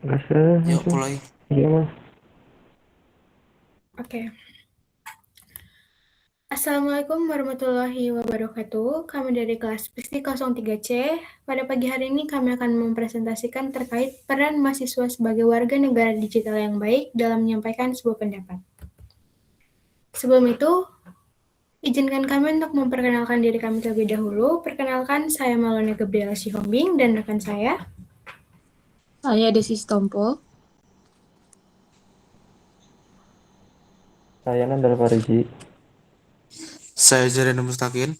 Gasnya Yuk langsung. mulai. Iya mas. Oke. Assalamualaikum warahmatullahi wabarakatuh. Kami dari kelas Pesti 03C. Pada pagi hari ini kami akan mempresentasikan terkait peran mahasiswa sebagai warga negara digital yang baik dalam menyampaikan sebuah pendapat. Sebelum itu, izinkan kami untuk memperkenalkan diri kami terlebih dahulu. Perkenalkan, saya Malone Gabriela Sihombing dan rekan saya. Saya Desi Stompo. Saya Nandal Fariji. Saya Jarena Mustakin.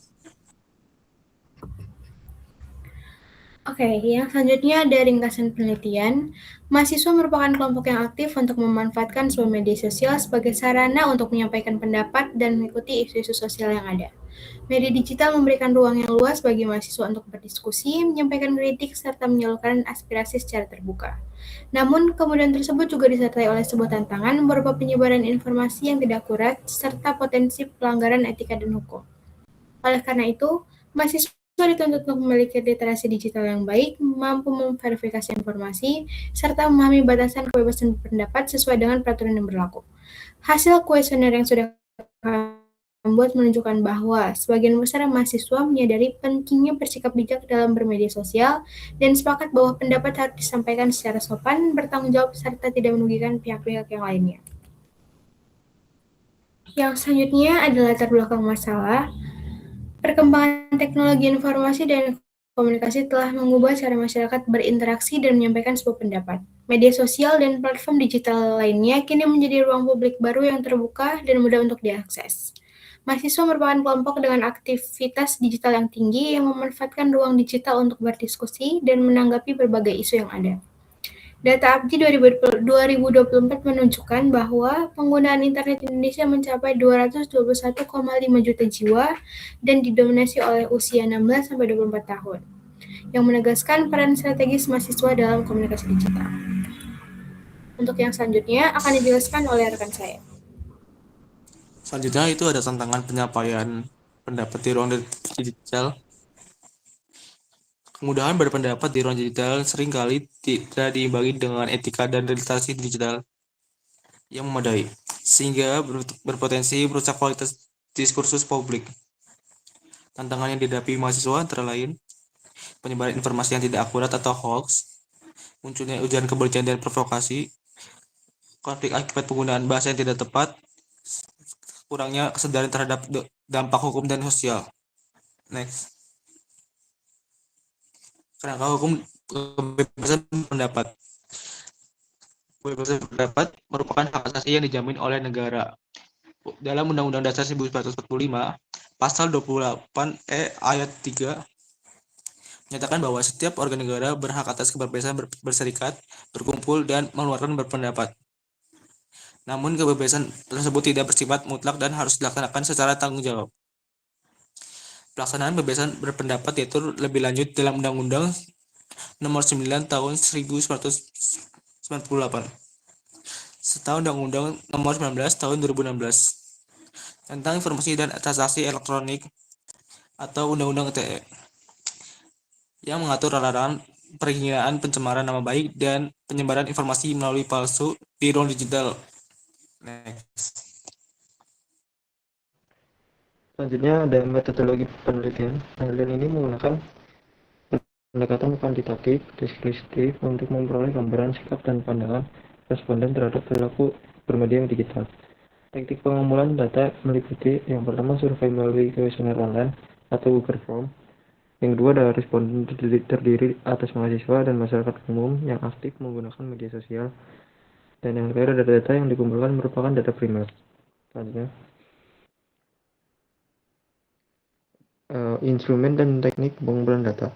Oke, yang selanjutnya ada ringkasan penelitian. Mahasiswa merupakan kelompok yang aktif untuk memanfaatkan sebuah media sosial sebagai sarana untuk menyampaikan pendapat dan mengikuti isu-isu sosial yang ada. Media digital memberikan ruang yang luas bagi mahasiswa untuk berdiskusi, menyampaikan kritik, serta menyalurkan aspirasi secara terbuka. Namun, kemudian tersebut juga disertai oleh sebuah tantangan berupa penyebaran informasi yang tidak akurat, serta potensi pelanggaran etika dan hukum. Oleh karena itu, mahasiswa dituntut untuk memiliki literasi digital yang baik, mampu memverifikasi informasi, serta memahami batasan kebebasan berpendapat sesuai dengan peraturan yang berlaku. Hasil kuesioner yang sudah kami buat menunjukkan bahwa sebagian besar mahasiswa menyadari pentingnya bersikap bijak dalam bermedia sosial dan sepakat bahwa pendapat harus disampaikan secara sopan, bertanggung jawab, serta tidak merugikan pihak-pihak yang lainnya. Yang selanjutnya adalah latar belakang masalah. Perkembangan teknologi informasi dan komunikasi telah mengubah cara masyarakat berinteraksi dan menyampaikan sebuah pendapat. Media sosial dan platform digital lainnya kini menjadi ruang publik baru yang terbuka dan mudah untuk diakses. Mahasiswa merupakan kelompok dengan aktivitas digital yang tinggi yang memanfaatkan ruang digital untuk berdiskusi dan menanggapi berbagai isu yang ada. Data ABDI 2024 menunjukkan bahwa penggunaan internet Indonesia mencapai 221,5 juta jiwa dan didominasi oleh usia 16-24 tahun, yang menegaskan peran strategis mahasiswa dalam komunikasi digital. Untuk yang selanjutnya akan dijelaskan oleh rekan saya. Selanjutnya itu ada tantangan penyampaian pendapat di ruang digital. Kemudahan berpendapat di ruang digital seringkali tidak diimbangi dengan etika dan literasi digital yang memadai, sehingga berpotensi merusak kualitas diskursus publik. Tantangan yang dihadapi mahasiswa antara lain penyebaran informasi yang tidak akurat atau hoax, munculnya ujaran kebencian dan provokasi, konflik akibat penggunaan bahasa yang tidak tepat, kurangnya kesadaran terhadap dampak hukum dan sosial. Next. Kerangka hukum kebebasan pendapat. Kebebasan pendapat merupakan hak asasi yang dijamin oleh negara. Dalam Undang-Undang Dasar 1945, Pasal 28E ayat 3 menyatakan bahwa setiap warga negara berhak atas kebebasan berserikat, berkumpul, dan mengeluarkan berpendapat. Namun kebebasan tersebut tidak bersifat mutlak dan harus dilaksanakan secara tanggung jawab. Pelaksanaan kebebasan berpendapat diatur lebih lanjut dalam Undang-Undang Nomor 9 Tahun 1998 serta Undang-Undang Nomor 19 Tahun 2016 tentang Informasi dan Transaksi Elektronik atau Undang-Undang ITE yang mengatur larangan penghinaan, pencemaran nama baik, dan penyebaran informasi melalui palsu di ruang digital. Next. Selanjutnya ada metodologi penelitian. Penelitian ini menggunakan pendekatan kuantitatif deskriptif untuk memperoleh gambaran sikap dan pandangan responden terhadap perilaku bermedia digital. Teknik pengumpulan data meliputi yang pertama survei melalui kuesioner online atau Google Form. Yang kedua adalah responden terdiri atas mahasiswa dan masyarakat umum yang aktif menggunakan media sosial. Dan yang terakhir adalah data yang dikumpulkan merupakan data primer. Selanjutnya, instrumen dan teknik pengumpulan data.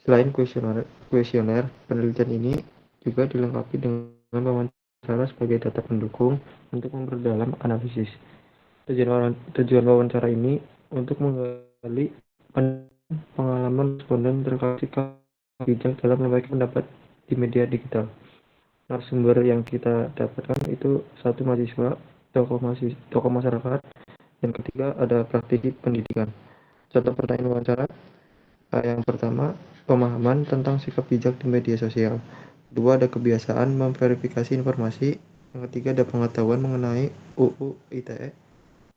Selain kuesioner, penelitian ini juga dilengkapi dengan wawancara sebagai data pendukung untuk memperdalam analisis. Tujuan wawancara ini untuk menggali pengalaman responden terkait sikap bijak dalam menyampaikan pendapat di media digital. Narasumber yang kita dapatkan itu satu mahasiswa, tokoh masyarakat, dan ketiga ada praktisi pendidikan. Contoh pertanyaan wawancara yang pertama, pemahaman tentang sikap bijak di media sosial. Kedua, ada kebiasaan memverifikasi informasi. Yang ketiga, ada pengetahuan mengenai UU ITE.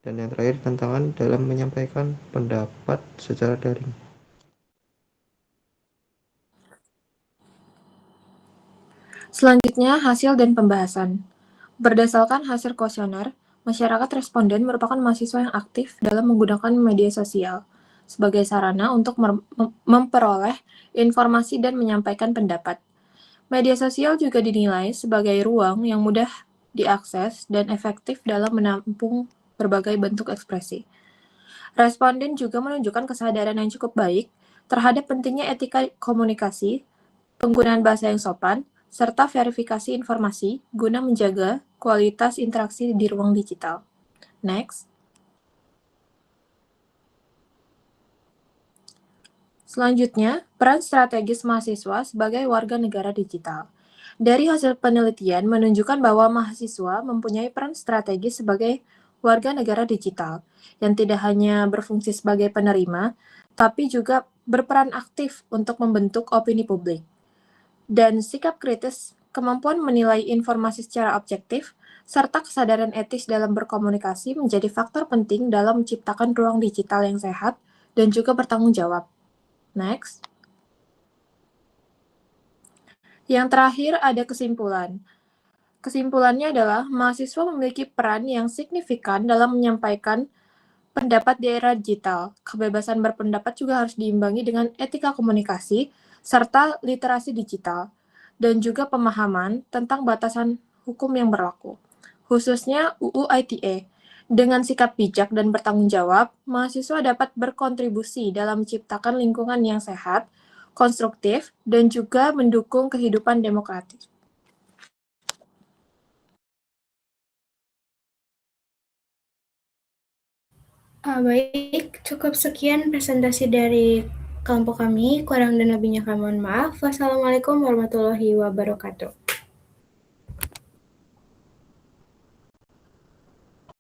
Dan yang terakhir, tantangan dalam menyampaikan pendapat secara daring. Selanjutnya, hasil dan pembahasan. Berdasarkan hasil kuesioner, masyarakat responden merupakan mahasiswa yang aktif dalam menggunakan media sosial sebagai sarana untuk memperoleh informasi dan menyampaikan pendapat. Media sosial juga dinilai sebagai ruang yang mudah diakses dan efektif dalam menampung berbagai bentuk ekspresi. Responden juga menunjukkan kesadaran yang cukup baik terhadap pentingnya etika komunikasi, penggunaan bahasa yang sopan, serta verifikasi informasi guna menjaga kualitas interaksi di ruang digital. Next. Selanjutnya, peran strategis mahasiswa sebagai warga negara digital. Dari hasil penelitian menunjukkan bahwa mahasiswa mempunyai peran strategis sebagai warga negara digital, yang tidak hanya berfungsi sebagai penerima, tapi juga berperan aktif untuk membentuk opini publik. Dan sikap kritis, kemampuan menilai informasi secara objektif, serta kesadaran etis dalam berkomunikasi menjadi faktor penting dalam menciptakan ruang digital yang sehat dan juga bertanggung jawab. Next. Yang terakhir ada kesimpulan. Kesimpulannya adalah mahasiswa memiliki peran yang signifikan dalam menyampaikan pendapat di era digital. Kebebasan berpendapat juga harus diimbangi dengan etika komunikasi serta literasi digital dan juga pemahaman tentang batasan hukum yang berlaku, khususnya UU ITE. Dengan sikap bijak dan bertanggung jawab, mahasiswa dapat berkontribusi dalam menciptakan lingkungan yang sehat, konstruktif, dan juga mendukung kehidupan demokratis. Baik, cukup sekian presentasi dari kelompok kami. Kurang dan lebihnya kami mohon maaf. Wassalamualaikum warahmatullahi wabarakatuh.